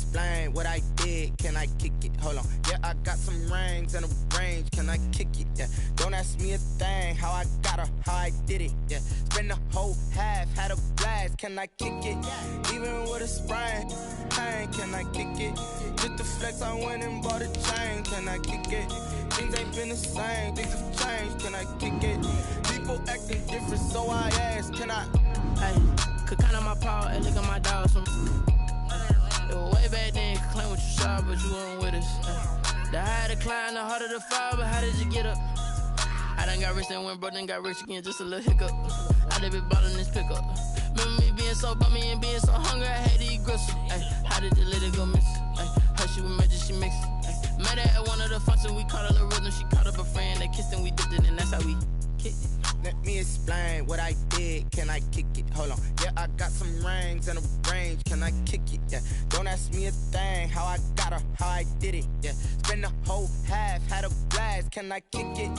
explain what I did? Can I kick it? Hold on. Yeah, I got some rings and a range. Can I kick it? Yeah. Don't ask me a thing. How I got her, how I did it. Yeah. Spend the whole half, had a blast. Can I kick it? Even with a sprain, pain. Can I kick it? Just the flex, I went and bought a chain. Can I kick it? Things ain't been the same. Things have changed. Can I kick it? People acting different, so I ask. Can I? Hey, could count on my power and look at my dogs. It was way back then, could claim what you saw, but you weren't with us. The higher the climb, the harder the fall, but how did you get up? I done got rich and went broke, then got rich again, just a little hiccup. I done been ballin' this pickup. Remember me being so bummy and being so hungry, I had to eat gristle. Ay, how did you let it go miss? Ay, how she was magic, she mixed. Met her at one of the functions, we caught a little rhythm, she caught up a friend, they kissed and we dipped it, and that's how we kicked it. Let me explain what I did. Can I kick it? Hold on. Yeah, I got some rings and a range. Can I kick it? Yeah. Don't ask me a thing. How I got her, how I did it. Yeah. Spend the whole half, had a blast. Can I kick it?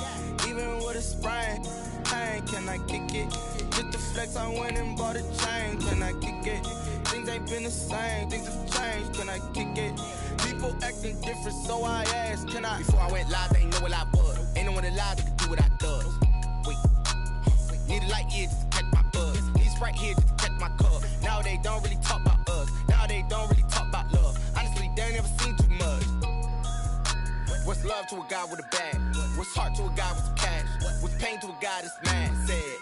Even with a sprain, pain. Can I kick it? Just the flex, I went and bought a chain. Can I kick it? Things ain't been the same. Things have changed. Can I kick it? People acting different, so I asked. Can I? Before I went live, they ain't know what I was. Ain't no one alive that could do what I does. Wait. Need a light year just to catch my buzz. Need Sprite here just to catch my cup. Now they don't really talk about us. Now they don't really talk about love. Honestly, they ain't never seen too much. What's love to a guy with a bag? What's heart to a guy with some cash? What's pain to a guy that's mad? Said.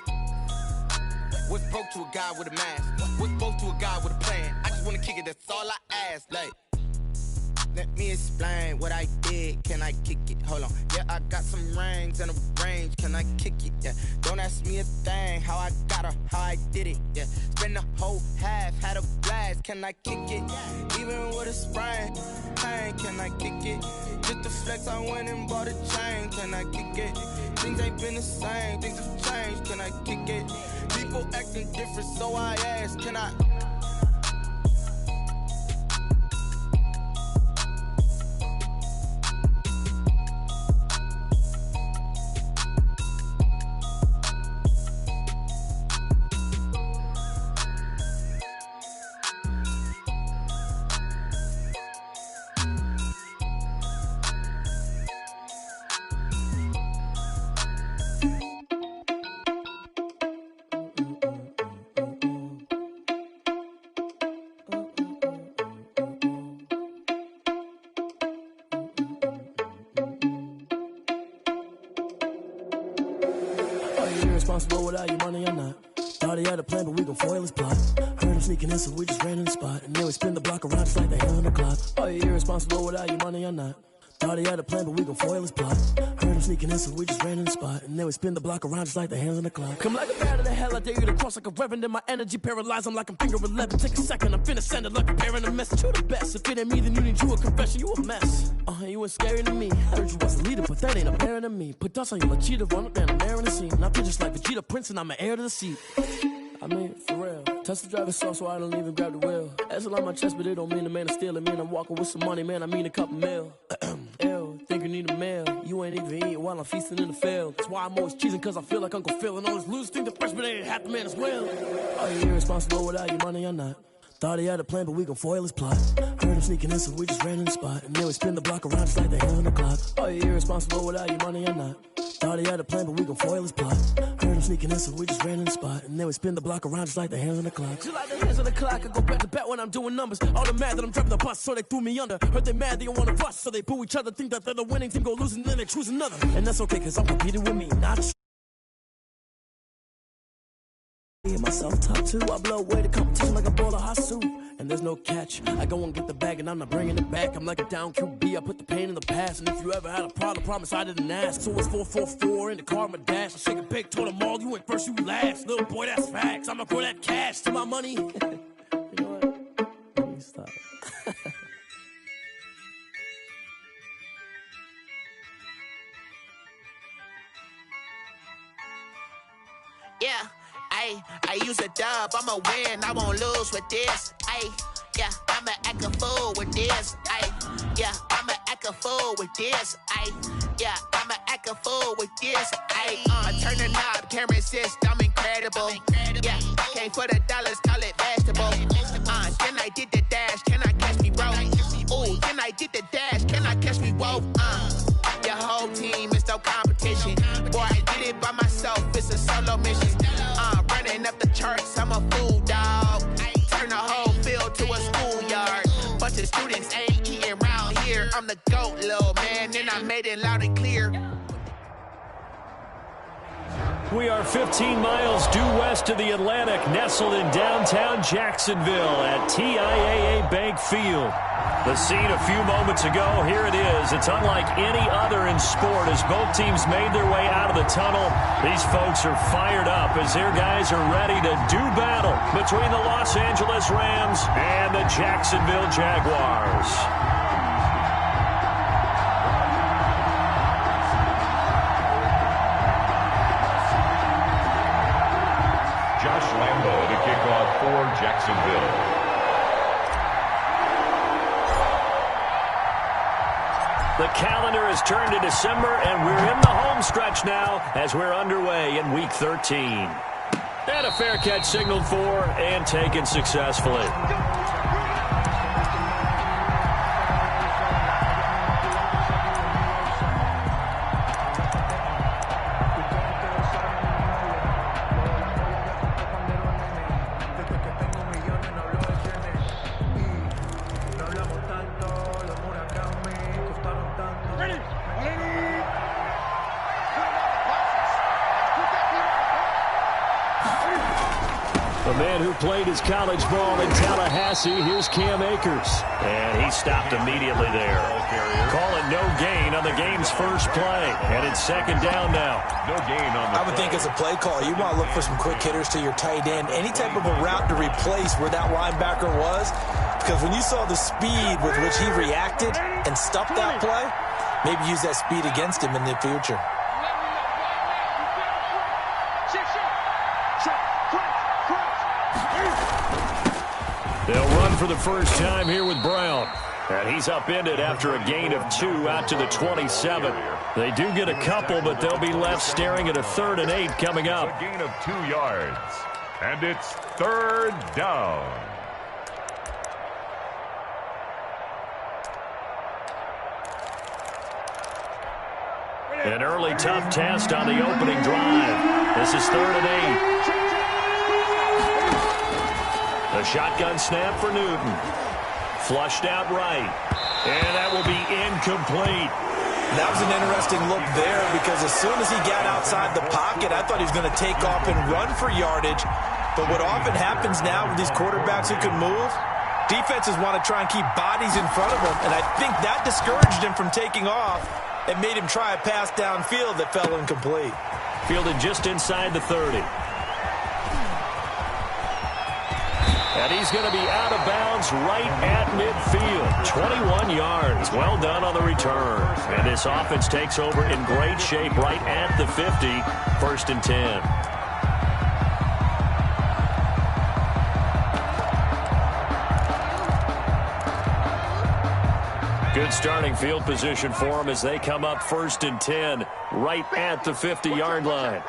What's broke to a guy with a mask? What's both to a guy with a plan? I just wanna kick it, that's all I ask. Like, let me explain what I did. Can I kick it? Hold on. Yeah, I got some rings and a range. Can I kick it? Yeah. Don't ask me a thing. How I got her, how I did it. Yeah. Spend the whole half, had a blast. Can I kick it? Even with a sprain, pain. Can I kick it? Just the flex, I went and bought a chain. Can I kick it? Things ain't been the same. Things have changed. Can I kick it? People acting different, so I ask. Can I? Responsible without your money or not. Thought he had a plan, but we gon' foil his plot. Heard him sneaking in, so we just ran in the spot. And then we spin the block around just like the hell on the clock. Are you irresponsible without your money or not? Thought he had a plan, but we gon' foil his plot. Heard him sneaking in, so we just ran in the spot. And then we spin the block around just like the hands on the clock. Come like a bat of the hell, I dare you to cross like a reverend. In my energy paralyzed, I'm like I'm finger 11. Take a second, I'm finna send it like a bearing a message. You the best, if it ain't me, then you need you a confession. You a mess. You ain't scary to me. Heard you was a leader, but that ain't apparent to me. Put dust on you like cheetah, run up down, I'm airing the scene. Not just like Vegeta Prince, and I'm an heir to the seat. I mean, for real. Touch the driver's soft, so I don't even grab the wheel. That's a lot on my chest, but it don't mean the man is stealing. Man, I'm walking with some money, man, I mean a couple mil. Ew, think you need a meal. You ain't even eating while I'm feasting in the field. That's why I'm always cheesing, cause I feel like Uncle Phil. And all this losers think the freshman ain't half the man as well. Are you irresponsible without your money or not? Thought he had a plan, but we gon' foil his plot. Heard him sneaking in, so we just ran in the spot. And then we spin the block around just like the hell on the clock. Are you irresponsible without your money or not? Thought he had a plan, but we gon' foil his plot. Heard him sneaking in, so we just ran in the spot. And then we spin the block around just like the hands on the clock. Just like the hands on the clock, I go back to back when I'm doing numbers. All the mad that I'm driving the bus, so they threw me under. Heard they mad, they don't wanna bust, so they boo each other. Think that they're the winning team, go losing, then they choose another. And that's okay, cause I'm competing with me, not myself top two, I blow away the competition like a ball of hot soup. And there's no catch, I go and get the bag and I'm not bringing it back. I'm like a down QB, I put the pain in the past. And if you ever had a problem, promise I didn't ask. So it's 444 in the car, my dash. I shake a big, told them all, you ain't first, you last. Little boy, that's facts, I'ma throw that cash to my money. You know what? Let me stop. Yeah. I use a dub, I'ma win, I won't lose with this. Yeah, I'ma act a fool with this. Yeah, I'ma act a fool with this. Yeah, I'ma act a fool with this. I turn the knob, can't resist, I'm incredible. Yeah, came for the dollars, call it vegetable. Then I did the dash, can I catch me, bro? up the charts, I'm a fool, dog. Turn the whole field to a schoolyard. Bunch of students ain't eating round here. I'm the GOAT, little man, and I made it loud and clear. We are 15 miles due west of the Atlantic, nestled in downtown Jacksonville at TIAA Bank Field. The scene a few moments ago, here it is. It's unlike any other in sport as both teams made their way out of the tunnel. These folks are fired up as their guys are ready to do battle between the Los Angeles Rams and the Jacksonville Jaguars. Josh Lambo to kick off for Jacksonville. The calendar has turned to December, and we're in the home stretch now as we're underway in Week 13. And a fair catch signaled for and taken successfully. The man who played his college ball in Tallahassee, here's Cam Akers. And he stopped immediately there. Call it no gain on the game's first play. And it's second down now. No gain on the I would think as a play call, you want to look for some quick hitters to your tight end. Any type of a route to replace where that linebacker was. Because when you saw the speed with which he reacted and stuffed that play, maybe use that speed against him in the future. They'll run for the first time here with Brown. And he's upended after a gain of 2 out to the 27. They do get a couple, but they'll be left staring at a 3rd and 8 coming up. A gain of 2 yards. And it's 3rd down. An early tough test on the opening drive. This is 3rd and 8. A shotgun snap for Newton. Flushed out right. And that will be incomplete. That was an interesting look there because as soon as he got outside the pocket, I thought he was going to take off and run for yardage. But what often happens now with these quarterbacks who can move, defenses want to try and keep bodies in front of them. And I think that discouraged him from taking off and made him try a pass downfield that fell incomplete. Fielded just inside the 30. And he's going to be out of bounds right at midfield. 21 yards. Well done on the return. And this offense takes over in great shape right at the 50. 1st and 10. Good starting field position for them as they come up 1st and 10 right at the 50-yard line.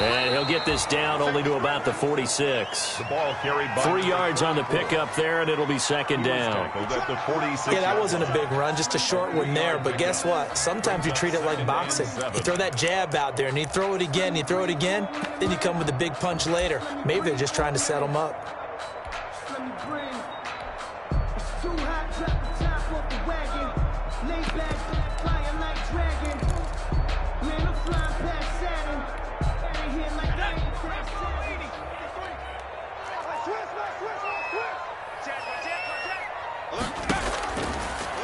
And he'll get this down only to about the 46. The ball carried by 3 yards on the pickup there, and it'll be second down. Yeah, that wasn't a big run, just a short one there. But guess what? Sometimes you treat it like boxing. You throw that jab out there, and you throw it again, you throw it again, then you come with a big punch later. Maybe they're just trying to set them up.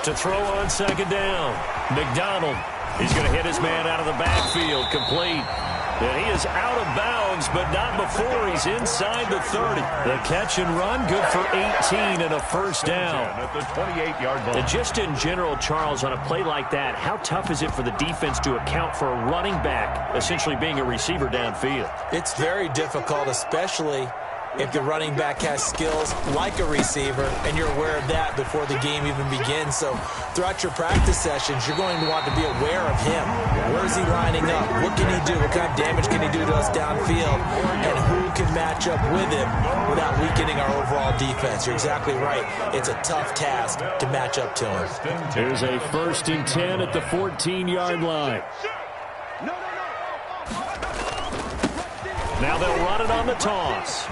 To throw on second down. McDonald. He's going to hit his man out of the backfield. Complete. And he is out of bounds, but not before he's inside the 30. The catch and run, good for 18 and a first down. At the 28-yard line. And just in general, Charles, on a play like that, how tough is it for the defense to account for a running back essentially being a receiver downfield? It's very difficult, especially if the running back has skills like a receiver, and you're aware of that before the game even begins. So throughout your practice sessions, you're going to want to be aware of him. Where is he lining up? What can he do? What kind of damage can he do to us downfield? And who can match up with him without weakening our overall defense? You're exactly right. It's a tough task to match up to him. Here's a 1st and 10 at the 14-yard line. No. Now they'll run it on the toss.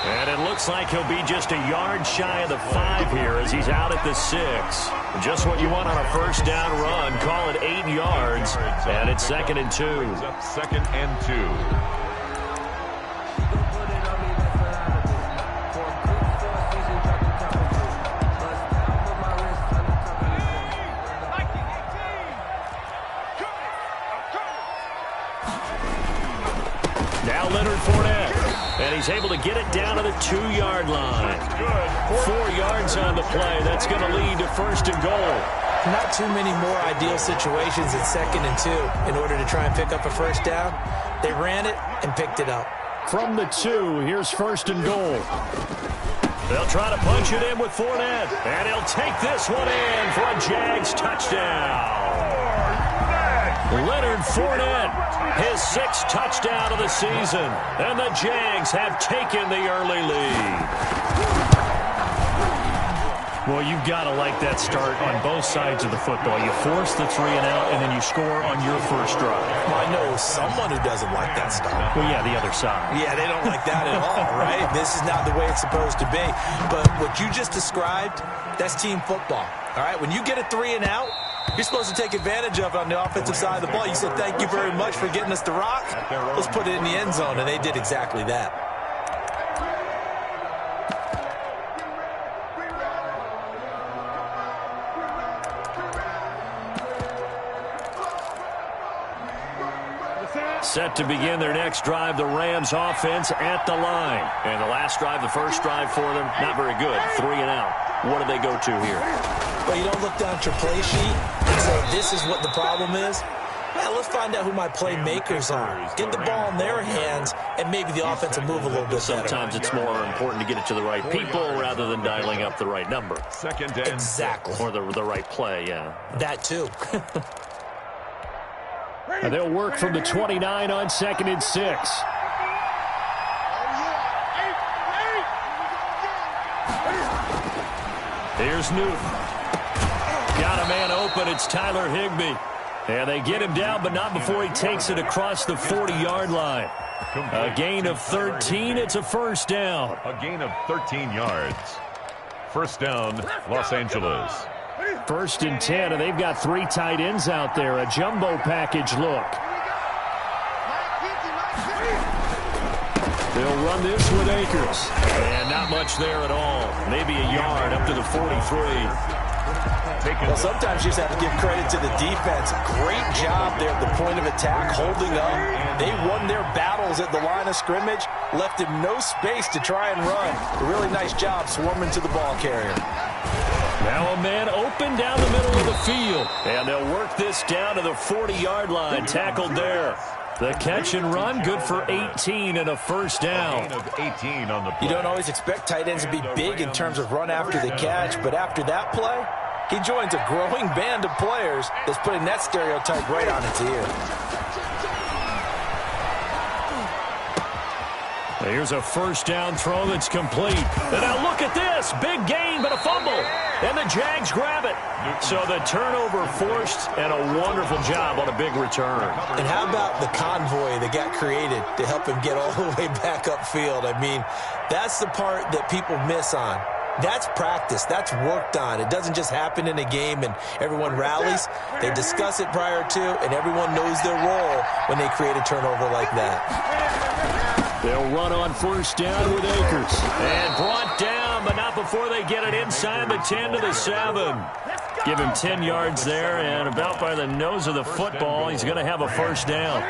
And it looks like he'll be just a yard shy of the 5 here as he's out at the 6. Just what you want on a first down run. Call it 8 yards. And it's 2nd and 2. Second and 2. And he's able to get it down to the 2-yard line. 4 yards on the play. That's going to lead to 1st and goal. Not too many more ideal situations at 2nd and 2 in order to try and pick up a first down. They ran it and picked it up. From the 2, here's 1st and goal. They'll try to punch it in with Fournette. And he'll take this one in for a Jags touchdown. Leonard Fournette, his 6th touchdown of the season. And the Jags have taken the early lead. Well, you've got to like that start on both sides of the football. You force the 3 and out, and then you score on your first drive. Well, I know someone who doesn't like that start. Well, yeah, the other side. Yeah, they don't like that at all, right? This is not the way it's supposed to be. But what you just described, that's team football. All right, when you get a 3 and out, you're supposed to take advantage of it on the offensive side of the ball. You said, thank you very much for getting us the rock. Let's put it in the end zone, and they did exactly that. Set to begin their next drive, the Rams offense at the line. And the last drive, the first drive for them, not very good. 3 and out. What do they go to here? Well, you don't look down at your play sheet and say, this is what the problem is. Well, let's find out who my playmakers are. Get the ball in their hands, and maybe the offense will move a little bit better. Sometimes it's more important to get it to the right people rather than dialing up the right number. Second and exactly. Or the right play, yeah. That too. And they'll work from the 29 on 2nd and 6. Here's Newton. Got a man open. It's Tyler Higbee. And they get him down, but not before he takes it across the 40-yard line. A gain of 13. It's a first down. A gain of 13 yards. First down, Los Angeles. 1st and 10, and they've got 3 tight ends out there. A jumbo package look. They'll run this with Akers. And not much there at all. Maybe a yard up to the 43. Well, sometimes you just have to give credit to the defense. Great job there at the point of attack, holding up. They won their battles at the line of scrimmage, left him no space to try and run. A really nice job swarming to the ball carrier. Now a man open down the middle of the field. And they'll work this down to the 40-yard line, tackled there. The catch and run, good for 18 and a first down. You don't always expect tight ends to be big in terms of run after the catch, but after that play, he joins a growing band of players that's putting that stereotype right on its ear. Here's a first down throw that's complete. And now look at this. Big gain, but a fumble. And the Jags grab it. So the turnover forced, and a wonderful job on a big return. And how about the convoy that got created to help him get all the way back upfield? I mean, that's the part that people miss on. That's practice. That's worked on. It doesn't just happen in a game and everyone rallies. They discuss it prior to, and everyone knows their role when they create a turnover like that. They'll run on first down with Akers. And brought down, but not before they get it inside the 10 to the 7. Give him 10 yards there, and about by the nose of the football, he's going to have a first down.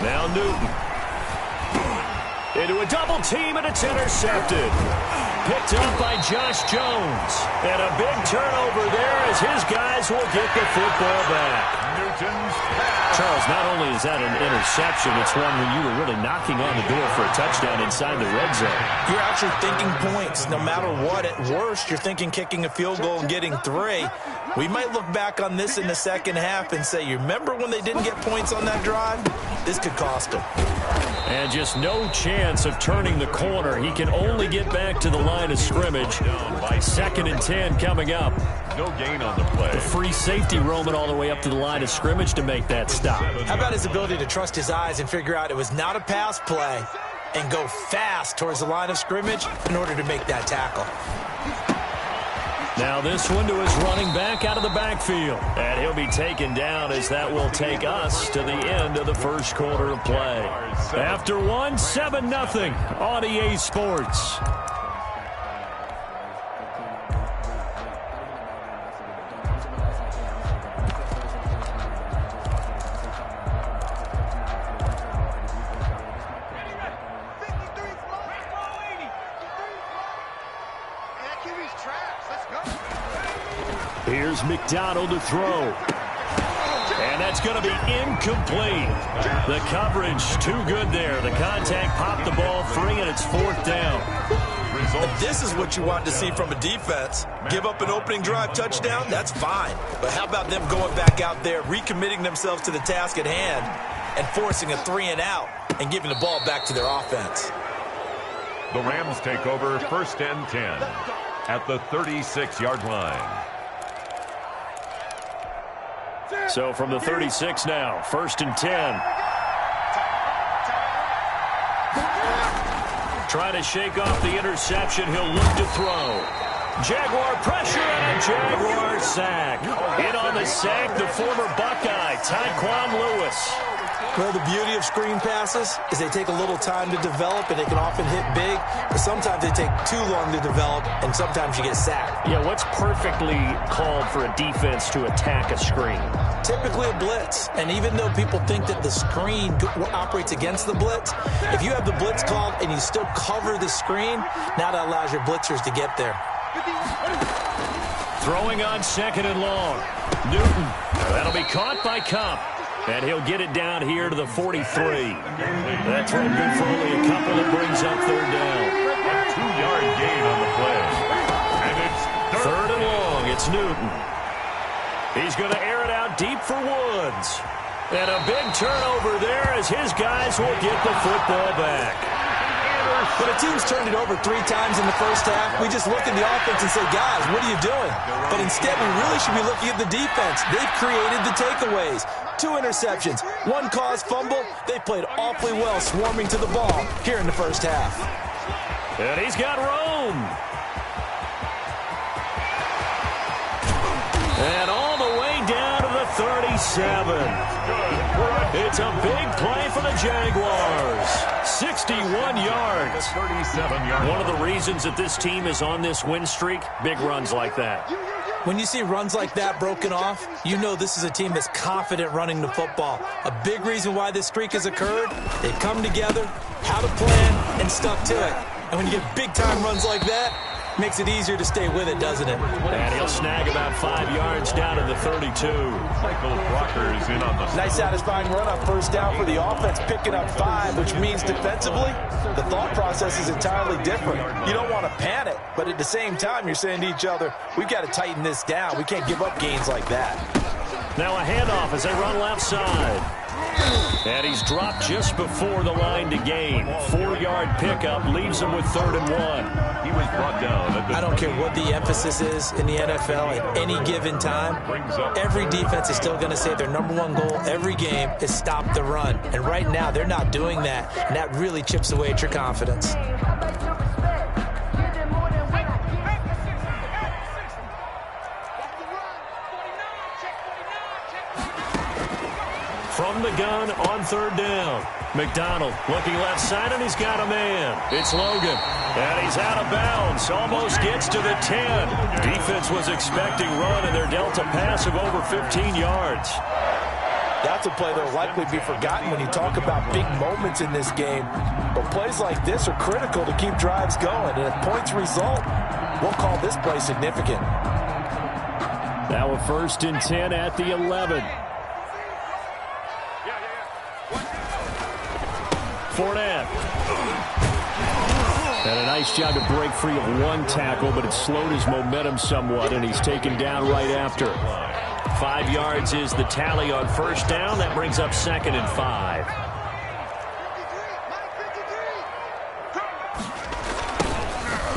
Now Newton. Into a double team, and it's intercepted. Picked up by Josh Jones. And a big turnover there as his guys will get the football back. Newton's pass. Charles, not only is that an interception, it's one when you were really knocking on the door for a touchdown inside the red zone. You're actually thinking points. No matter what, at worst, you're thinking kicking a field goal and getting 3. We might look back on this in the second half and say, you remember when they didn't get points on that drive? This could cost them. And just no chance of turning the corner. He can only get back to the line of scrimmage. 2nd and 10 coming up. No gain on the play. The free safety roaming all the way up to the line of scrimmage to make that stop. How about his ability to trust his eyes and figure out it was not a pass play and go fast towards the line of scrimmage in order to make that tackle. Now this one to his running back out of the backfield. And he'll be taken down as that will take us to the end of the first quarter of play. After 7-0 on EA Sports. Here's McDonald to throw. And that's going to be incomplete. The coverage too good there. The contact popped the ball free, and it's 4th down. This is what you want to see from a defense. Give up an opening drive touchdown, that's fine. But how about them going back out there, recommitting themselves to the task at hand, and forcing a 3-and-out and giving the ball back to their offense? The Rams take over 1st and 10 at the 36-yard line. So from the 36 now, 1st and 10. Trying to shake off the interception. He'll look to throw. Jaguar pressure and a Jaguar sack. In on the sack, the former Buckeye, Tyquan Lewis. Well, the beauty of screen passes is they take a little time to develop, and they can often hit big. But sometimes they take too long to develop, and sometimes you get sacked. Yeah, what's perfectly called for a defense to attack a screen? Typically a blitz. And even though people think that the screen operates against the blitz, if you have the blitz called and you still cover the screen, now that allows your blitzers to get there. Throwing on 2nd and long. Newton. That'll be caught by Cup. And he'll get it down here to the 43. That throw good for only a couple. That brings up 3rd down. A 2-yard gain on the play. And it's 3rd and long. It's Newton. He's going to air it out deep for Woods. And a big turnover there as his guys will get the football back. When a team's turned it over 3 times in the first half, we just look at the offense and say, guys, what are you doing? But instead, we really should be looking at the defense. They've created the takeaways. 2 interceptions, 1 caused fumble. They played awfully well swarming to the ball here in the first half. And he's got Rome. And all the way down to the 37. It's a big play for the Jaguars. 61 yards. 37-yard. One of the reasons that this team is on this win streak, big runs like that. When you see runs like that broken off, you know this is a team that's confident running the football. A big reason why this streak has occurred, they've come together, had a plan, and stuck to it. And when you get big-time runs like that, makes it easier to stay with it, doesn't it? And he'll snag about 5 yards down to the 32. Michael Brockers in on the Nice satisfying run on 1st down for the offense, picking up 5, which means defensively, the thought process is entirely different. You don't want to panic, but at the same time, you're saying to each other, we've got to tighten this down. We can't give up gains like that. Now a handoff as they run left side. And he's dropped just before the line to gain. 4-yard pickup leaves him with 3rd and 1. He was brought down. I don't care what the emphasis is in the NFL at any given time. Every defense is still going to say their #1 goal every game is stop the run. And right now they're not doing that, and that really chips away at your confidence. From the gun on 3rd down. McDonald looking left side, and he's got a man. It's Logan. And he's out of bounds. Almost gets to the 10. Defense was expecting run, and they're dealt a pass of over 15 yards. That's a play that will likely be forgotten when you talk about big moments in this game. But plays like this are critical to keep drives going. And if points result, we'll call this play significant. Now a 1st and 10 at the 11. Fournette. And a nice job to break free of 1 tackle, but it slowed his momentum somewhat, and he's taken down right after. 5 yards is the tally on 1st down. That brings up 2nd and 5.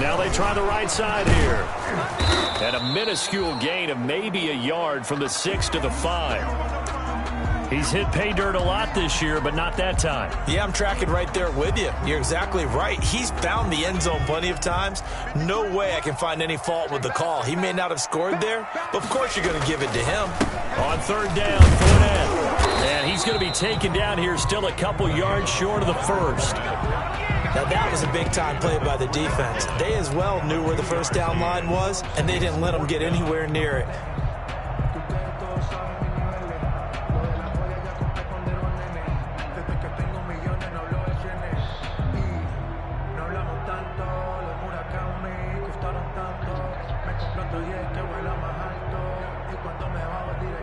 Now they try the right side here. And a minuscule gain of maybe a yard from the 6 to the 5. He's hit pay dirt a lot this year, but not that time. Yeah, I'm tracking right there with you. You're exactly right. He's found the end zone plenty of times. No way I can find any fault with the call. He may not have scored there, but of course you're going to give it to him. On third down, Fournette. And he's going to be taken down here, still a couple yards short of the first. Now that was a big-time play by the defense. They as well knew where the first down line was, and they didn't let them get anywhere near it.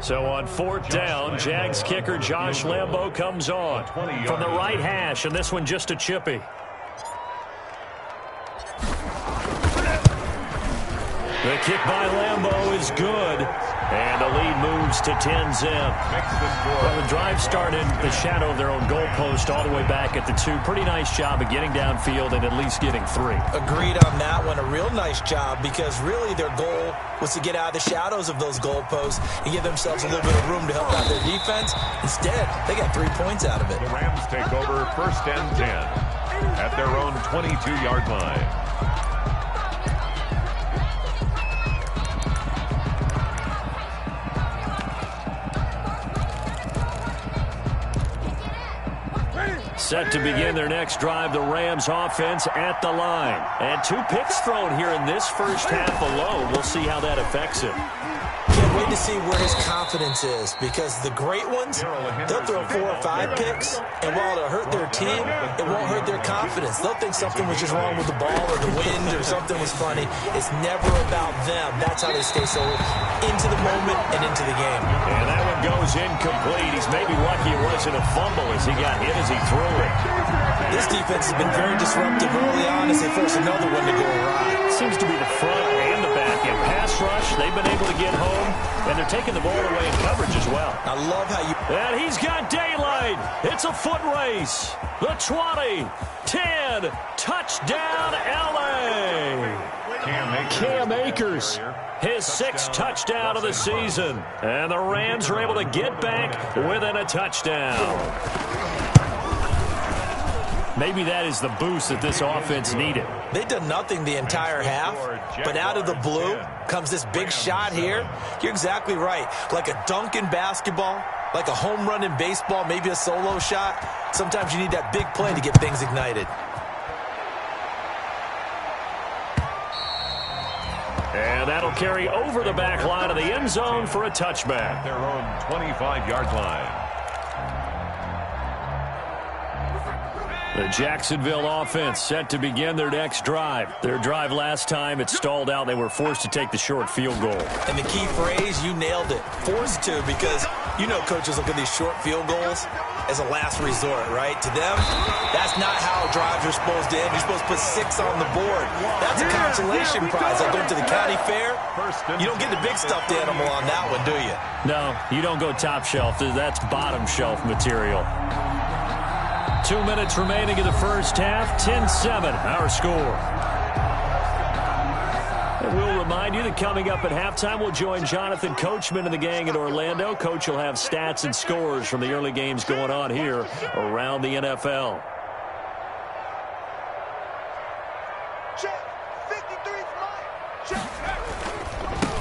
So on fourth down, Jags kicker Josh Lambo comes on from the right hash, and this one just a chippy. The kick by Lambo is good, and the lead moves to 10-zip. Well, the drive started the shadow of their own goalpost all the way back at the 2. Pretty nice job of getting downfield and at least getting 3. Agreed on that one. A real nice job because really their goal was to get out of the shadows of those goalposts and give themselves a little bit of room to help out their defense. Instead, they got 3 points out of it. The Rams take over first and 10 at their own 22-yard line. Set to begin their next drive, the Rams offense at the line. And 2 picks thrown here in this first half alone. We'll see how that affects him. Can't wait to see where his confidence is because the great ones, they'll throw 4 or 5 picks, and while it'll hurt their team, it won't hurt their confidence. They'll think something was just wrong with the ball or the wind or something was funny. It's never about them. That's how they stay so into the moment and into the game. And that one goes incomplete. He's maybe lucky it wasn't a fumble as he got hit as he threw it. This defense has been very disruptive early on as they force another one to go awry. Seems to be the front and the back. In pass rush, they've been able to get home, and they're taking the ball away in coverage as well. I love how you... And he's got daylight. It's a foot race. The 20, 10, touchdown, L.A. Cam Akers, his 6th touchdown of the season. And the Rams are able to get back within a touchdown. Maybe that is the boost that this offense needed. They've done nothing the entire half, but out of the blue comes this big shot here. You're exactly right. Like a dunk in basketball, like a home run in baseball, maybe a solo shot. Sometimes you need that big play to get things ignited. And that'll carry over the back line of the end zone for a touchback. Their own 25-yard line. The Jacksonville offense set to begin their next drive. Their drive last time, it stalled out. They were forced to take the short field goal. And the key phrase, you nailed it. Forced to, because you know coaches look at these short field goals as a last resort, right? To them, that's not how drives are supposed to end. You're supposed to put 6 on the board. That's a consolation prize. Like going to the county fair, you don't get the big stuffed animal on that one, do you? No, you don't go top shelf. That's bottom shelf material. 2 minutes remaining in the first half. 10-7, our score. And we'll remind you that coming up at halftime, we'll join Jonathan Coachman and the gang in Orlando. Coach will have stats and scores from the early games going on here around the NFL.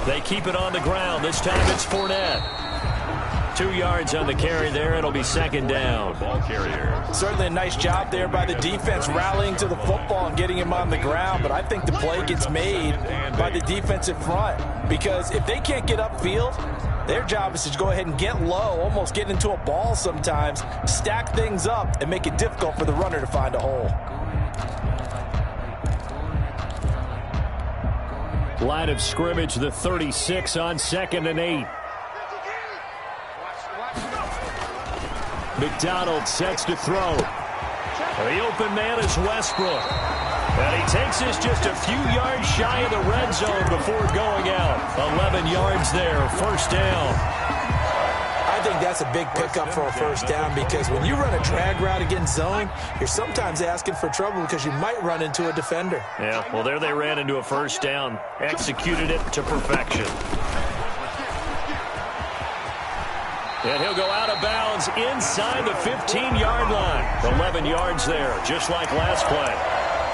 They keep it on the ground. This time it's Fournette. 2 yards on the carry there. It'll be second down. Ball carrier. Certainly a nice job there by the defense rallying to the football and getting him on the ground. But I think the play gets made by the defensive front. Because if they can't get upfield, their job is to go ahead and get low, almost get into a ball sometimes, stack things up, and make it difficult for the runner to find a hole. Line of scrimmage, the 36 on 2nd and 8. McDonald sets to throw. The open man is Westbrook. And he takes this just a few yards shy of the red zone before going out. 11 yards there, first down. I think think that's a big pickup for a first down, because when you run a drag route against zone, you're sometimes asking for trouble because you might run into a defender. Yeah, well, there they ran into a first down. Executed it to perfection. And he'll go out of bounds inside the 15-yard line. 11 yards there, just like last play.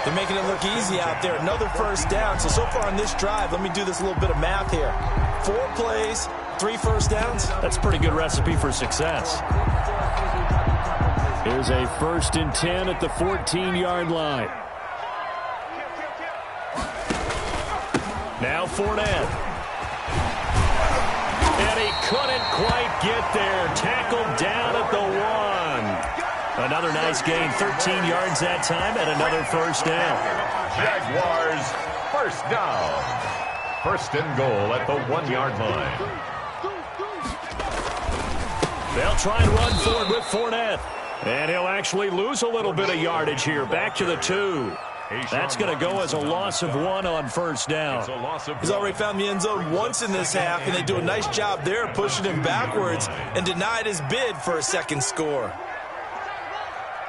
They're making it look easy out there. Another first down. So far on this drive, let me do this little bit of math here. 4 plays, 3 first downs. That's a pretty good recipe for success. Here's a 1st and 10 at the 14-yard line. Now Fournette. And he couldn't quite get there. Tackled down at the 1. Another nice gain, 13 yards that time, and another first down. Jaguars, first down. 1st and goal at the 1-yard line. They'll try and run forward with Fournette. And he'll actually lose a little bit of yardage here. Back to the 2. That's going to go as a loss of 1 on first down. He's already found the end zone once in this half, and they do a nice job there pushing him backwards and denied his bid for a second score.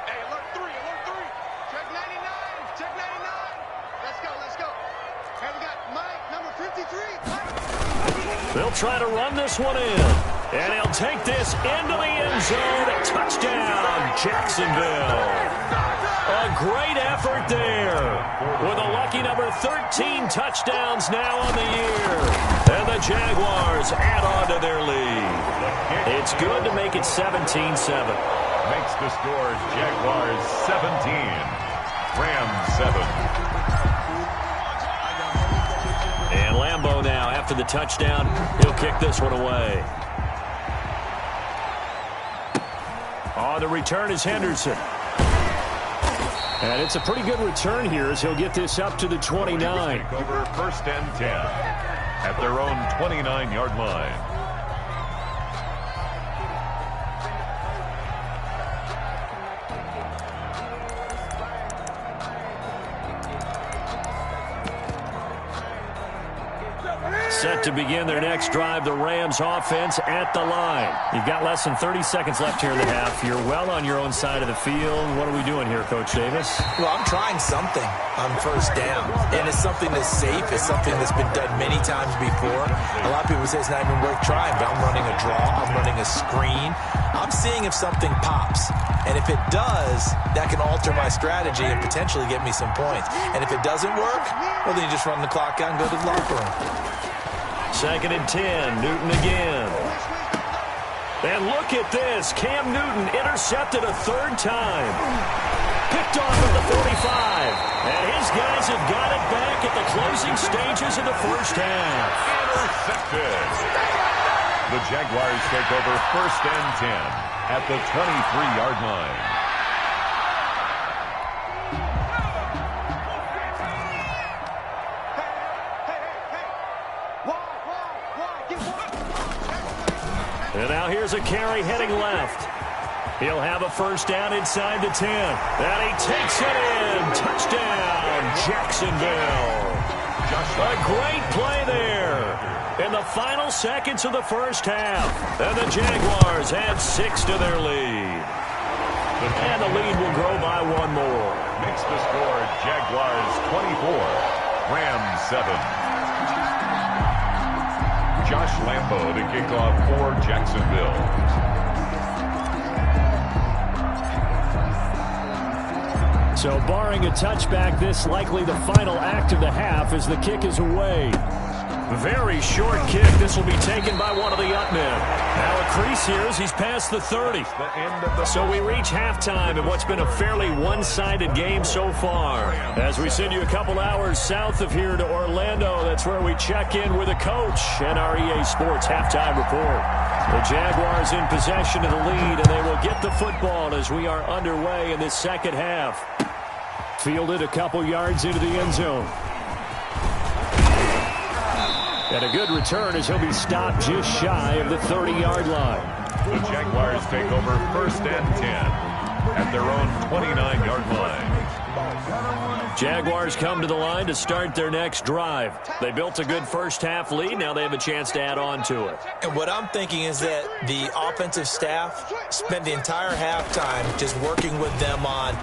Hey, alert 3. Check 99. Check 99. Let's go. Hey, we got Mike, number 53. They'll try to run this one in. And he'll take this into the end zone. Touchdown, Jacksonville. A great effort there, with a lucky number 13 touchdowns now on the year. And the Jaguars add on to their lead. It's good to make it 17-7. Makes the score Jaguars 17, Rams 7. And Lambeau now, after the touchdown, he'll kick this one away. On the return is Henderson. And it's a pretty good return here as he'll get this up to the 29. Take over 1st and 10 at their own 29-yard line. Set to begin their next drive, the Rams offense at the line. You've got less than 30 seconds left here in the half. You're well on your own side of the field. What are we doing here, Coach Davis? Well, I'm trying something on first down, and it's something that's safe. It's something that's been done many times before. A lot of people say it's not even worth trying, but I'm running a draw. I'm running a screen. I'm seeing if something pops, and if it does, that can alter my strategy and potentially get me some points. And if it doesn't work, well, then you just run the clock out and go to the locker room. 2nd and 10, Newton again. And look at this. Cam Newton intercepted a 3rd time. Picked off at the 45. And his guys have got it back at the closing stages of the first half. Intercepted. The Jaguars take over 1st and 10 at the 23-yard line. And now here's a carry heading left. He'll have a first down inside the 10. And he takes it in. Touchdown, Jacksonville. A great play there in the final seconds of the first half. And the Jaguars add 6 to their lead. And the lead will grow by 1 more. Makes the score Jaguars 24, Rams 7. Josh Lambeau to kick off for Jacksonville. So barring a touchback, this likely the final act of the half as the kick is away. Very short kick. This will be taken by one of the up men. Now a crease here as he's past the 30. So we reach halftime in what's been a fairly one-sided game so far. As we send you a couple hours south of here to Orlando, that's where we check in with a coach and our EA Sports halftime report. The Jaguars in possession of the lead, and they will get the football as we are underway in this second half. Fielded a couple yards into the end zone. And a good return as he'll be stopped just shy of the 30-yard line. The Jaguars take over 1st and 10 at their own 29-yard line. Jaguars come to the line to start their next drive. They built a good first-half lead. Now they have a chance to add on to it. And what I'm thinking is that the offensive staff spent the entire halftime just working with them on,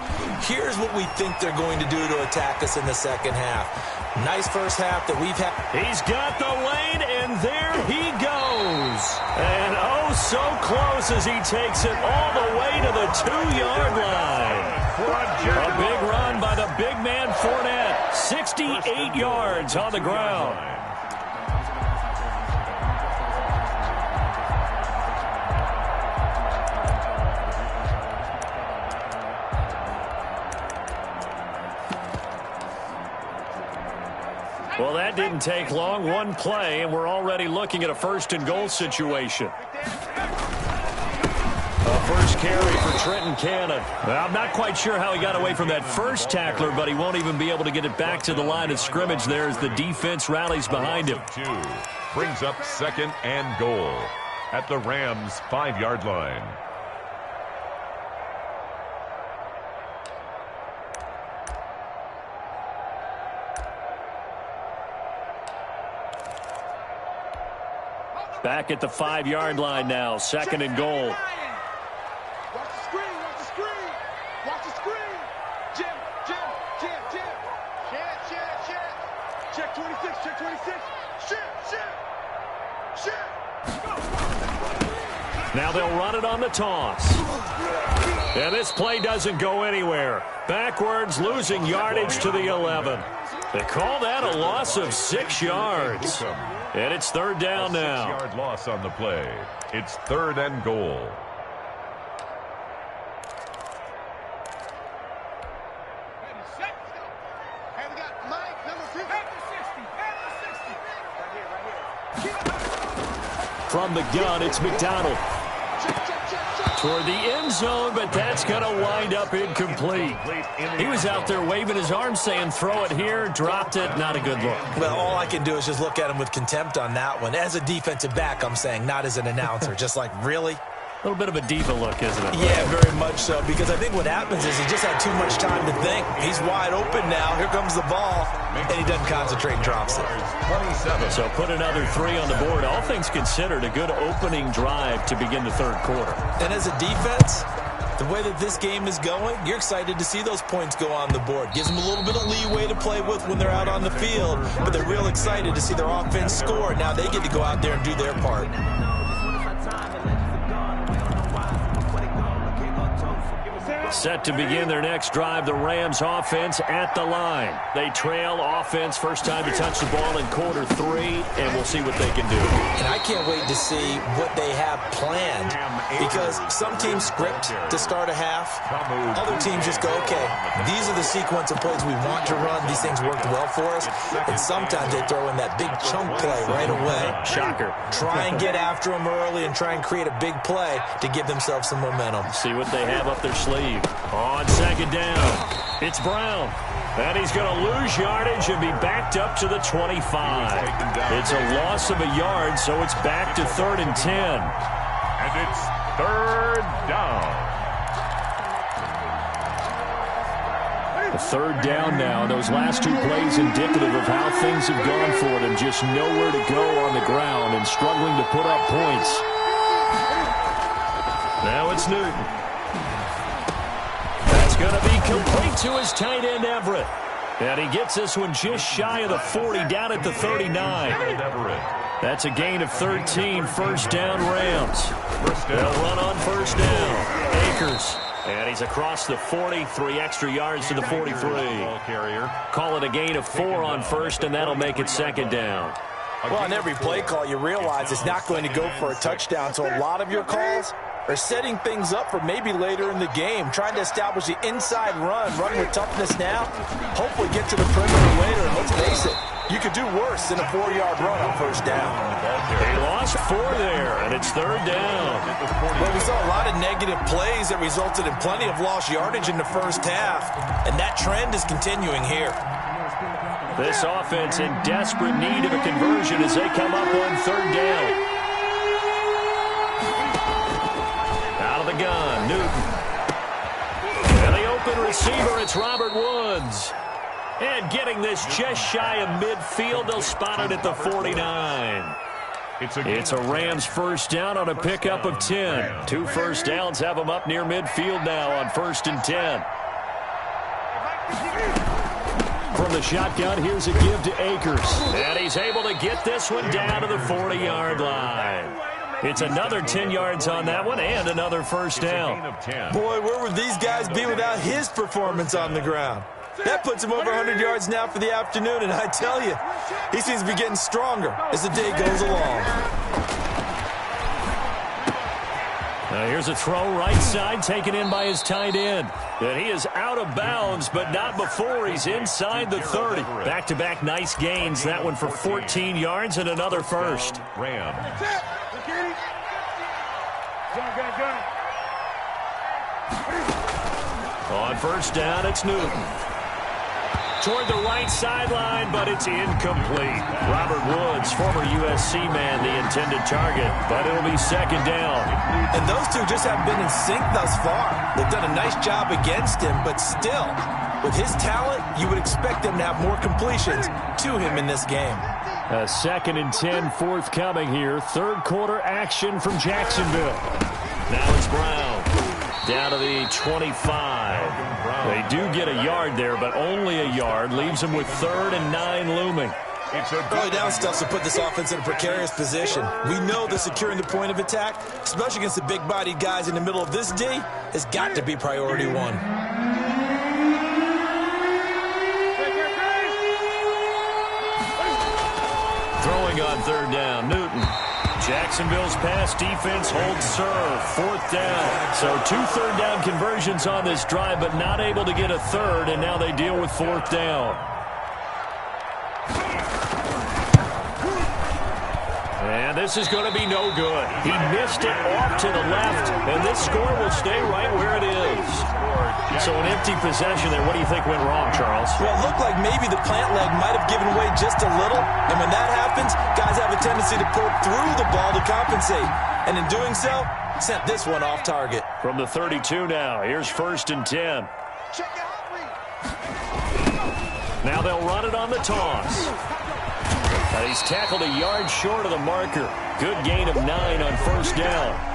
here's what we think they're going to do to attack us in the second half. Nice first half that we've had. He's got the lane, and there he goes. And oh, so close as he takes it all the way to the 2-yard line. A big run by the big man Fournette. 68 yards on the ground. Well, that didn't take long. One play, and we're already looking at a first-and-goal situation. A first carry for Trenton Cannon. Well, I'm not quite sure how he got away from that first tackler, but he won't even be able to get it back to the line of scrimmage there as the defense rallies behind him. Brings up second and goal at the Rams' 5-yard line. Back at the 5-yard line now, second and goal. Watch the screen, watch the screen. Watch the screen. Jim. Check 26, check 26. Shit. Now they'll run it on the toss. And this play doesn't go anywhere. Backwards, losing yardage to the 11. They call that a loss of 6 yards. And it's third down now. 6-yard loss on the play. It's third and goal. Hey, we got Mike, number 50. From the gun, it's McDonald. Toward the end zone, but that's going to wind up incomplete. He was out there waving his arms saying, throw it here, dropped it, not a good look. Well, all I can do is just look at him with contempt on that one. As a defensive back, I'm saying, not as an announcer. Just like, really? A little bit of a diva look, isn't it? Yeah, very much so, because I think what happens is he just had too much time to think. He's wide open now. Here comes the ball, and he doesn't concentrate and drops it. 27. So put another 3 on the board. All things considered, a good opening drive to begin the third quarter. And as a defense, the way that this game is going, you're excited to see those points go on the board. Gives them a little bit of leeway to play with when they're out on the field, but they're real excited to see their offense score. Now they get to go out there and do their part. Set to begin their next drive, the Rams offense at the line. They trail offense, first time to touch the ball in quarter 3, and we'll see what they can do. And I can't wait to see what they have planned, because some teams script to start a half. Other teams just go, okay, these are the sequence of plays we want to run. These things worked well for us. And sometimes they throw in that big chunk play right away. Shocker. Try and get after them early and try and create a big play to give themselves some momentum. See what they have up their sleeve. On second down, it's Brown. And he's going to lose yardage and be backed up to the 25. It's a loss of a yard, so it's back to 3rd and 10. And it's third down. A third down now. Those last 2 plays indicative of how things have gone for them. Just nowhere to go on the ground and struggling to put up points. Now it's Newton. Going to be complete to his tight end, Everett. And he gets this one just shy of the 40, down at the 39. That's a gain of 13, first down Rams. They'll run on first down. Akers. And he's across the 40, 3 extra yards to the 43. Call it a gain of 4 on first, and that'll make it second down. Well, on every play call, you realize it's not going to go for a touchdown, so a lot of your calls are setting things up for maybe later in the game, trying to establish the inside run with toughness now, hopefully get to the perimeter later, and let's face it, you could do worse than a 4-yard run on first down. They lost 4 there, and it's third down. Well, we saw a lot of negative plays that resulted in plenty of lost yardage in the first half, and that trend is continuing here. This offense in desperate need of a conversion as they come up on third down. Out of the gun, Newton. And they open open receiver, it's Robert Woods. And getting this just shy of midfield, they'll spot it at the 49. It's a Rams first down on a pickup of 10. 2 first downs have them up near midfield now on 1st and 10. From the shotgun, here's a give to Akers. And he's able to get this one down to the 40-yard line. It's another 10 yards on that one and another first down. Boy, where would these guys be without his performance on the ground? That puts him over 100 yards now for the afternoon, and I tell you, he seems to be getting stronger as the day goes along. Now here's a throw right side taken in by his tight end. And he is out of bounds, but not before he's inside the 30. Back-to-back nice gains. That one for 14 yards and another first. On first down, it's Newton. Toward the right sideline, but it's incomplete. Robert Woods, former USC man, the intended target, but it'll be second down. And those two just haven't been in sync thus far. They've done a nice job against him, but still, with his talent, you would expect them to have more completions to him in this game. A 2nd and 10 forthcoming here. Third quarter action from Jacksonville. Now it's Brown. Down to the 25. They do get a yard there, but only a yard. Leaves them with 3rd and 9 looming. Early down stuff to put this offense in a precarious position. We know that securing the point of attack, especially against the big-bodied guys in the middle of this D, has got to be priority one. Throwing on 3rd down, Newton. Jacksonville's pass defense holds serve. 4th down. So 2 third down conversions on this drive, but not able to get a third, and now they deal with 4th down. And this is going to be no good. He missed it off to the left, and this score will stay right where it is. So an empty possession there. What do you think went wrong, Charles? Well, it looked like maybe the plant leg might have given way just a little. And when that happens, guys have a tendency to pull through the ball to compensate. And in doing so, sent this one off target. From the 32 now, here's 1st and 10. Now they'll run it on the toss. He's tackled a yard short of the marker. Good gain of 9 on 1st down.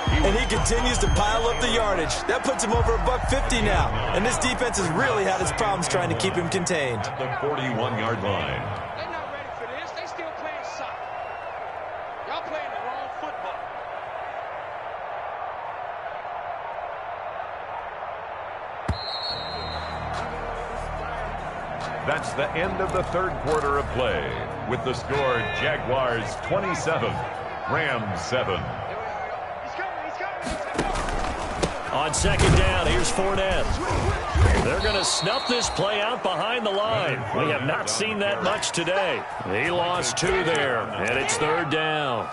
And he continues to pile up the yardage. That puts him over $150 now. And this defense has really had its problems trying to keep him contained. At the 41-yard line. They're not ready for this. They still playing soccer. Y'all playing the wrong football. That's the end of the third quarter of play. With the score, Jaguars 27, Rams 7. On 2nd down, here's Fournette. They're going to snuff this play out behind the line. We have not seen that much today. He lost 2 there, and it's 3rd down.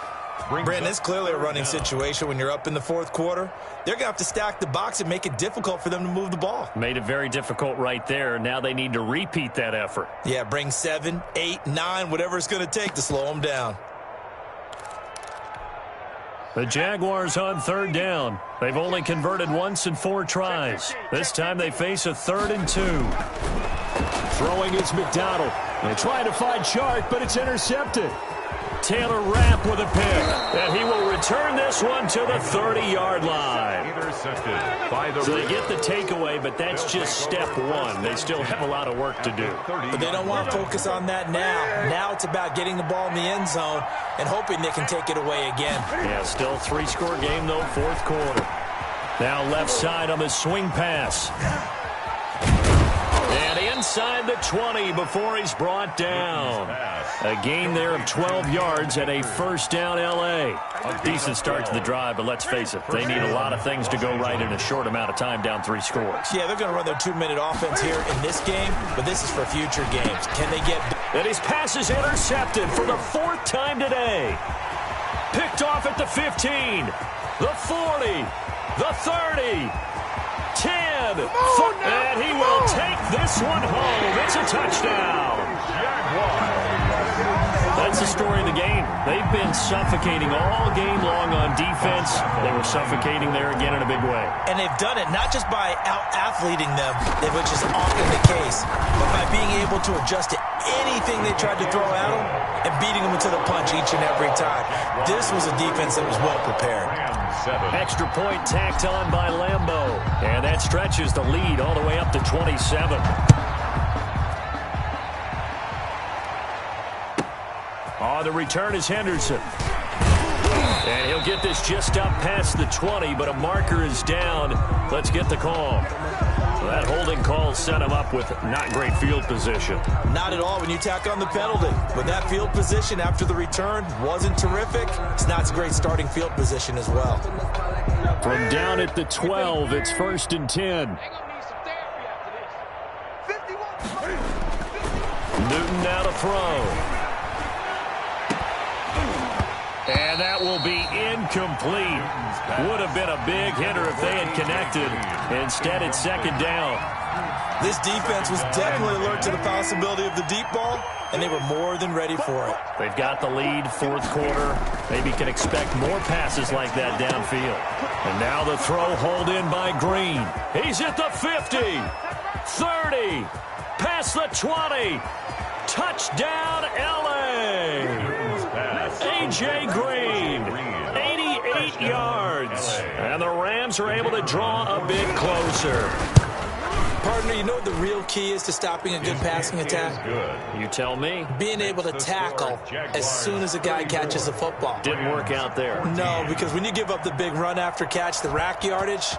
Brandon, it's clearly a running situation when you're up in the 4th quarter. They're going to have to stack the box and make it difficult for them to move the ball. Made it very difficult right there. Now they need to repeat that effort. Yeah, bring 7, 8, 9, whatever it's going to take to slow them down. The Jaguars on 3rd down. They've only converted once in 4 tries. This time they face a 3rd and 2. Throwing is McDonald. They try to find Chark, but it's intercepted. Taylor Rapp with a pick. And he will return this one to the 30-yard line. Intercepted by the So they get the takeaway, but that's just step 1. They still have a lot of work to do. But they don't want to focus on that now. Now it's about getting the ball in the end zone and hoping they can take it away again. Yeah, still 3-score game, though, 4th quarter. Now left side on the swing pass. And inside the 20 before he's brought down. A gain there of 12 yards and a 1st down L.A. Decent start to the drive, but let's face it, they need a lot of things to go right in a short amount of time down 3 scores. Yeah, they're going to run their 2-minute offense here in this game, but this is for future games. Can they get... And his pass is intercepted for the 4th time today. Picked off at the 15, the 40, the 30, 10, and he will take this one home. It's a touchdown. Jaguars. That's the story of the game. They've been suffocating all game long on defense. They were suffocating there again in a big way. And they've done it not just by out-athleting them, which is often the case, but by being able to adjust to anything they tried to throw at them and beating them to the punch each and every time. This was a defense that was well prepared. Extra point tacked on by Lambeau. And that stretches the lead all the way up to 27. On the return is Henderson. And he'll get this just up past the 20, but a marker is down. Let's get the call. So that holding call set him up with not great field position. Not at all when you tack on the penalty. But that field position after the return wasn't terrific. It's not a great starting field position as well. From down at the 12, it's 1st and 10. Newton now to throw. And that will be incomplete. Would have been a big hitter if they had connected. Instead, it's 2nd down. This defense was definitely alert to the possibility of the deep ball, and they were more than ready for it. They've got the lead, 4th quarter. Maybe can expect more passes like that downfield. And now the throw hauled in by Green. He's at the 50, 30, past the 20. Touchdown, L.A. A.J. Green, 88 yards. And the Rams are able to draw a bit closer. Partner, you know what the real key is to stopping a good passing attack? You tell me. Being able to tackle as soon as a guy catches the football. Didn't work out there. No, because when you give up the big run after catch, the rack yardage,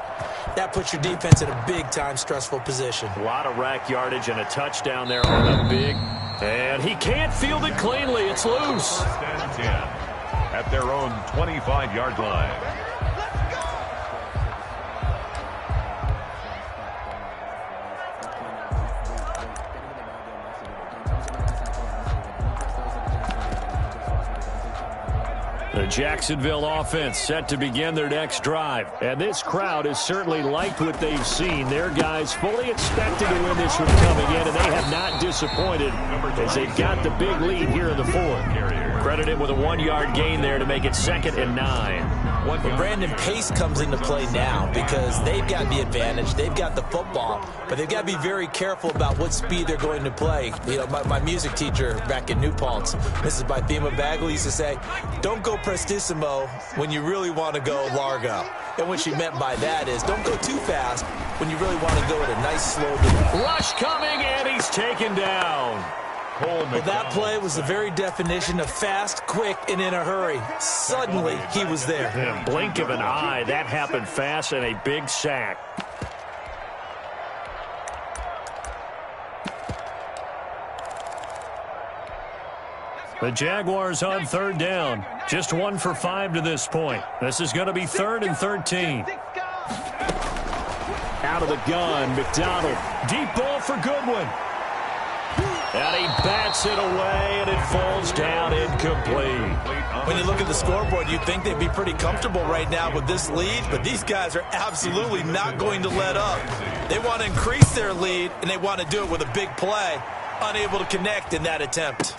that puts your defense in a big-time stressful position. A lot of rack yardage and a touchdown there on a big. And he can't field it cleanly. It's loose. At their own 25-yard line. The Jacksonville offense set to begin their next drive. And this crowd has certainly liked what they've seen. Their guys fully expected to win this one coming in, and they have not disappointed as they've got the big lead here in the 4th. Credited with a 1-yard gain there to make it 2nd and 9. But Brandon, pace comes into play now because they've got the advantage. They've got the football, but they've got to be very careful about what speed they're going to play. You know, my music teacher back in New Paltz, Mrs. Bythema Bagley, used to say, don't go prestissimo when you really want to go largo. And what she meant by that is don't go too fast when you really want to go at a nice slow rate. Rush coming, and he's taken down. Well, that play was the very definition of fast, quick, and in a hurry. Suddenly, he was there. In a blink of an eye, that happened fast and a big sack. The Jaguars on 3rd down. Just 1 for 5 to this point. This is going to be 3rd and 13. Out of the gun, McDonald. Deep ball for Goodwin. And he bats it away, and it falls down incomplete. When you look at the scoreboard, you'd think they'd be pretty comfortable right now with this lead, but these guys are absolutely not going to let up. They want to increase their lead, and they want to do it with a big play. Unable to connect in that attempt.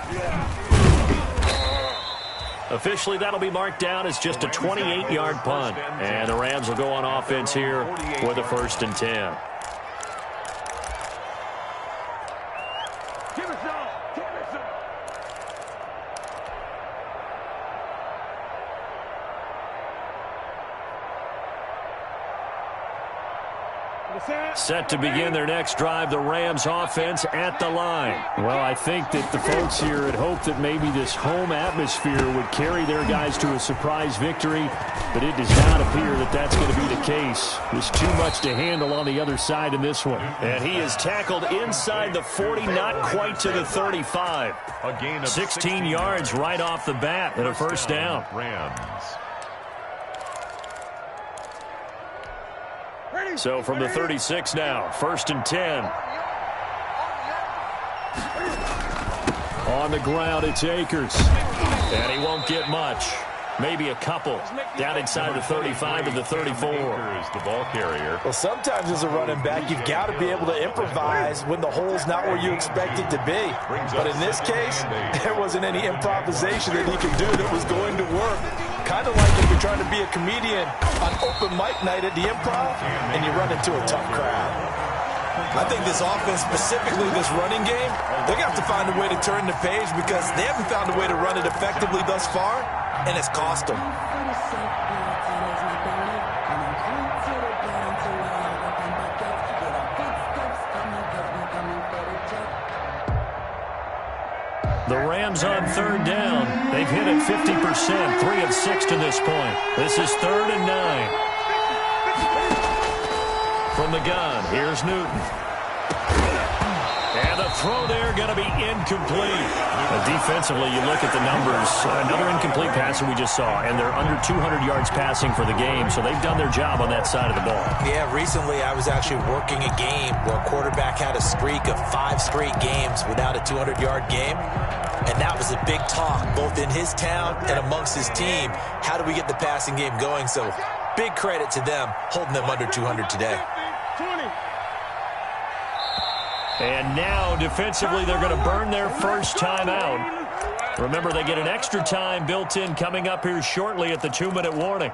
Officially, that'll be marked down as just a 28-yard punt. And the Rams will go on offense here with a 1st and 10. Set to begin their next drive, the Rams offense at the line. Well, I think that the folks here had hoped that maybe this home atmosphere would carry their guys to a surprise victory, but it does not appear that that's going to be the case. There's too much to handle on the other side in this one. And he is tackled inside the 40, not quite to the 35. A gain of 16 yards right off the bat and a 1st down. Rams. So from the 36 now, 1st and 10. On the ground, it's Akers. And he won't get much. maybe a couple. Down inside the 35 to the 34. Is the ball carrier. Well, sometimes as a running back, you've got to be able to improvise when the hole's not where you expect it to be. But in this case, there wasn't any improvisation that he could do that was going to work. Kind of like if you're trying to be a comedian on open mic night at the Improv and you run into a tough crowd. I think this offense, specifically this running game, they're going to have to find a way to turn the page because they haven't found a way to run it effectively thus far, and it's cost them. The Rams on third down. They've hit it 50%, 3 of 6 to this point. This is 3rd and 9. From the gun, here's Newton. And the throw there going to be incomplete. Defensively, you look at the numbers. Another incomplete pass that we just saw, and they're under 200 yards passing for the game, so they've done their job on that side of the ball. Yeah, recently I was actually working a game where a quarterback had a streak of 5 straight games without a 200-yard game, and that was a big talk, both in his town and amongst his team. How do we get the passing game going? So big credit to them holding them under 200 today. 20. And now, defensively, they're going to burn their first time out. Remember, they get an extra time built in coming up here shortly at the 2-minute warning.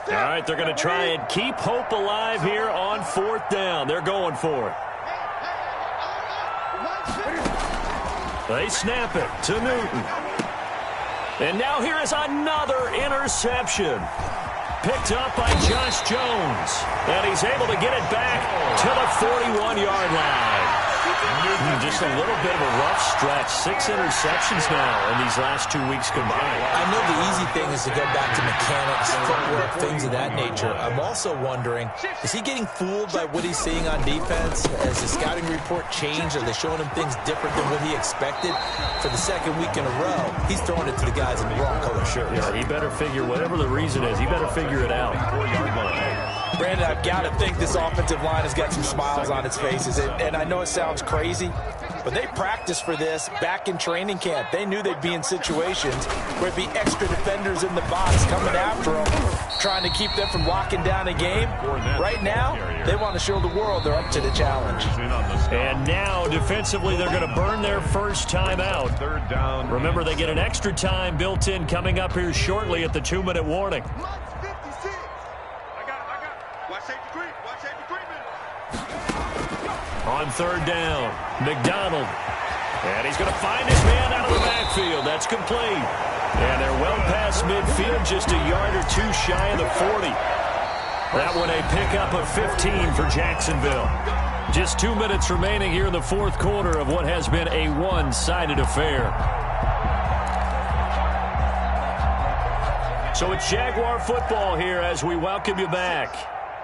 All right, they're going to try and keep hope alive here on 4th down. They're going for it. They snap it to Newton. And now here is another interception. Picked up by Josh Jones. And he's able to get it back to the 41-yard line. Just a little bit of a rough stretch. 6 interceptions now in these last 2 weeks combined. I know the easy thing is to go back to mechanics, footwork, things of that nature. I'm also wondering, is he getting fooled by what he's seeing on defense? Has the scouting report changed? Are they showing him things different than what he expected? For the second week in a row, he's throwing it to the guys in the wrong color shirts. Yeah, he better figure, whatever the reason is, he better figure it out. 4-yard line. Brandon, I've got to think this offensive line has got some smiles on its faces. And I know it sounds crazy, but they practiced for this back in training camp. They knew they'd be in situations where there'd be extra defenders in the box coming after them, trying to keep them from locking down a game. Right now, they want to show the world they're up to the challenge. And now, defensively, they're going to burn their first time out. 3rd down. Remember, they get an extra time built in coming up here shortly at the 2-minute warning. On 3rd down, McDonald. And he's going to find his man out of the backfield. That's complete. And they're well past midfield, just a yard or two shy of the 40. That one a pickup of 15 for Jacksonville. Just 2 minutes remaining here in the 4th quarter of what has been a one-sided affair. So it's Jaguar football here as we welcome you back.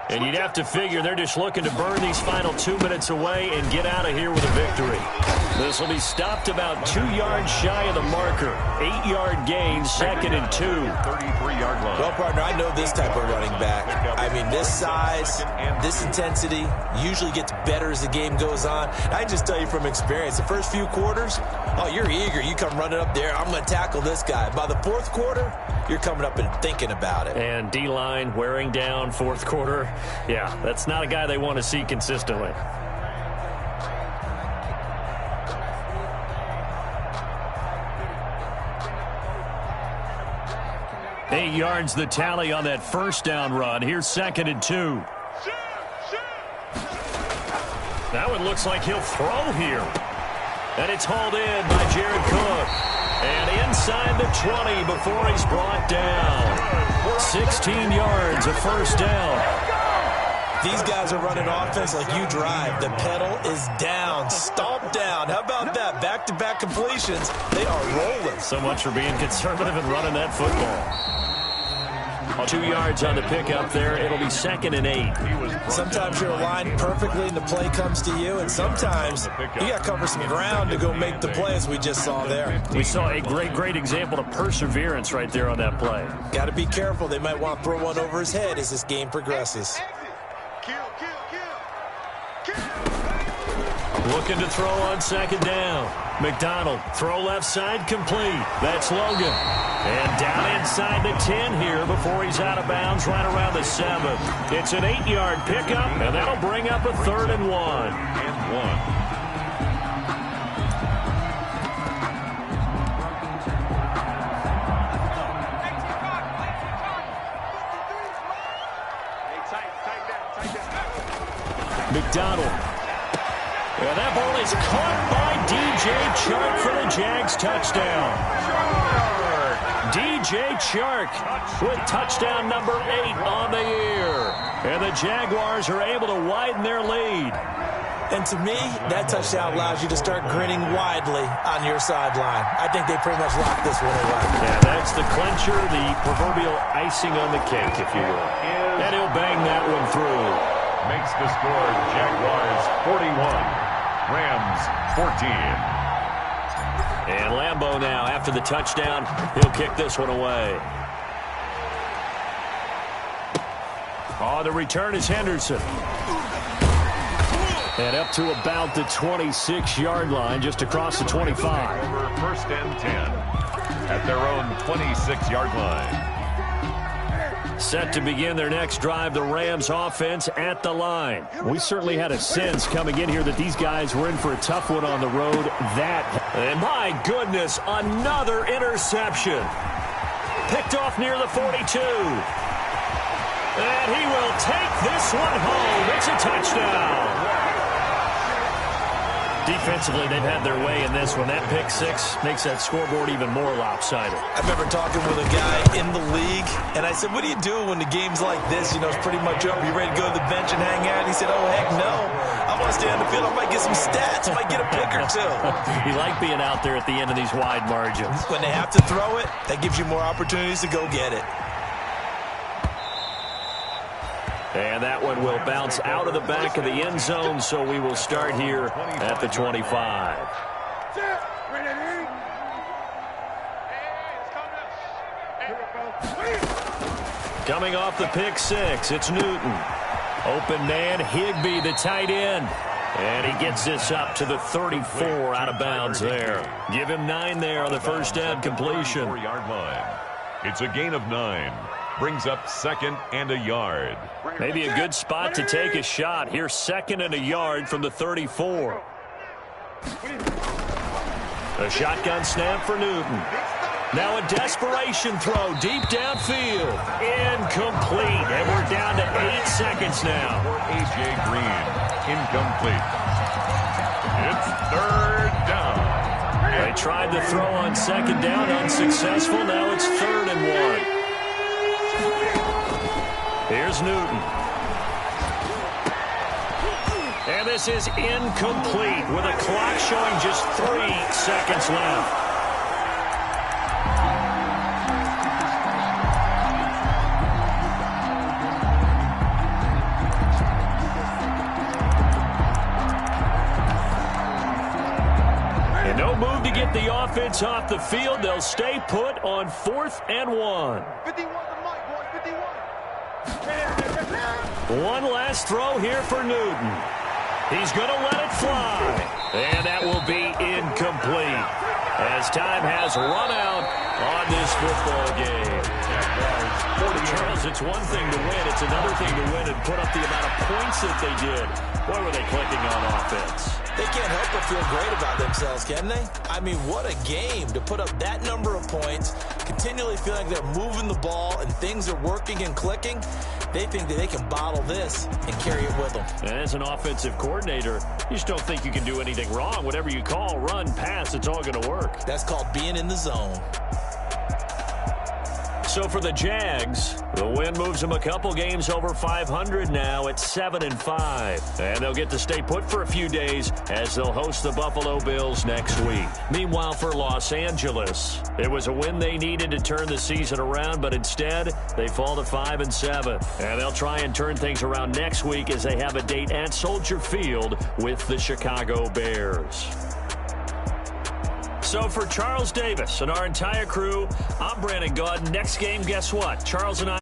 And you'd have to figure they're just looking to burn these final 2 minutes away and get out of here with a victory. This will be stopped about 2 yards shy of the marker. 8-yard gain, 2nd and 2. 33-yard line. Well, partner, I know this type of running back. I mean, this size, this intensity usually gets better as the game goes on. I just tell you from experience, the first few quarters, oh, you're eager. You come running up there, I'm going to tackle this guy. By the 4th quarter, you're coming up and thinking about it. And D-line wearing down 4th quarter. Yeah, that's not a guy they want to see consistently. Eight yards the tally on that first down run. Here's 2nd and 2. That one looks like he'll throw here. And it's hauled in by Jared Cook. And inside the 20 before he's brought down. 16 yards, a first down. These guys are running offense like you drive. The pedal is down, stomp down. How about that? Back-to-back completions. They are rolling. So much for being conservative and running that football. 2 yards on the pickup there. It'll be 2nd and 8. Sometimes you're aligned perfectly and the play comes to you, and sometimes you got to cover some ground to go make the play, as we just saw there. We saw a great example of perseverance right there on that play. Got to be careful. They might want to throw one over his head as this game progresses. Looking to throw on second down. McDonald, throw left side, complete. That's Logan. And down inside the 10 here before he's out of bounds right around the 7. It's an 8-yard pickup, and that'll bring up a 3rd and 1. McDonald. And that ball is caught by DJ Chark for the Jags touchdown. DJ Chark with touchdown number 8 on the year. And the Jaguars are able to widen their lead. And to me, that touchdown allows you to start grinning widely on your sideline. I think they pretty much locked this one away. Yeah, that's the clincher, the proverbial icing on the cake, if you will. And he'll bang that one through. Makes the score Jaguars 41, Rams 14. And Lambeau now, after the touchdown, he'll kick this one away. On the return is Henderson. And up to about the 26-yard line, just across the 25. First and 10 at their own 26-yard line. Set to begin their next drive, the Rams offense at the line. We certainly had a sense coming in here that these guys were in for a tough one on the road. And my goodness, another interception. Picked off near the 42. And he will take this one home. It's a touchdown. Defensively, they've had their way in this one. That pick 6 makes that scoreboard even more lopsided. I remember talking with a guy in the league, and I said, what do you do when the game's like this? You know, it's pretty much over. You ready to go to the bench and hang out? And he said, oh, heck no. I want to stay on the field. I might get some stats. I might get a pick or two. You like being out there at the end of these wide margins. When they have to throw it, that gives you more opportunities to go get it. And that one will bounce out of the back of the end zone, so we will start here at the 25. Coming off the pick 6, it's Newton. Open man, Higbee, the tight end. And he gets this up to the 34 out of bounds there. Give him 9 there on the first down completion. 4-yard line. It's a gain of 9. Brings up 2nd and a yard. Maybe a good spot to take a shot. Here's 2nd and a yard from the 34. A shotgun snap for Newton. Now a desperation throw deep downfield. Incomplete. And we're down to 8 seconds now. A.J. Green. Incomplete. It's 3rd down. They tried to throw on 2nd down. Unsuccessful. Now it's 3rd and 1. Here's Newton. And this is incomplete with a clock showing just 3 seconds left. And no move to get the offense off the field. They'll stay put on 4th and 1. 51 to Mike, boy, 51. One last throw here for Newton. He's going to let it fly. And that will be incomplete as time has run out on this football game. Charles, it's one thing to win. It's another thing to win and put up the amount of points that they did. Boy, were they clicking on offense. They can't help but feel great about themselves, can they? I mean, what a game to put up that number of points, continually feeling like they're moving the ball and things are working and clicking. They think that they can bottle this and carry it with them. And as an offensive coordinator, you just don't think you can do anything wrong. Whatever you call, run, pass, it's all going to work. That's called being in the zone. So for the Jags, the win moves them a couple games over 500 now at 7-5. And they'll get to stay put for a few days as they'll host the Buffalo Bills next week. Meanwhile, for Los Angeles, it was a win they needed to turn the season around, but instead they fall to 5-7. And they'll try and turn things around next week as they have a date at Soldier Field with the Chicago Bears. So for Charles Davis and our entire crew, I'm Brandon Gaudin. Next game, guess what? Charles and I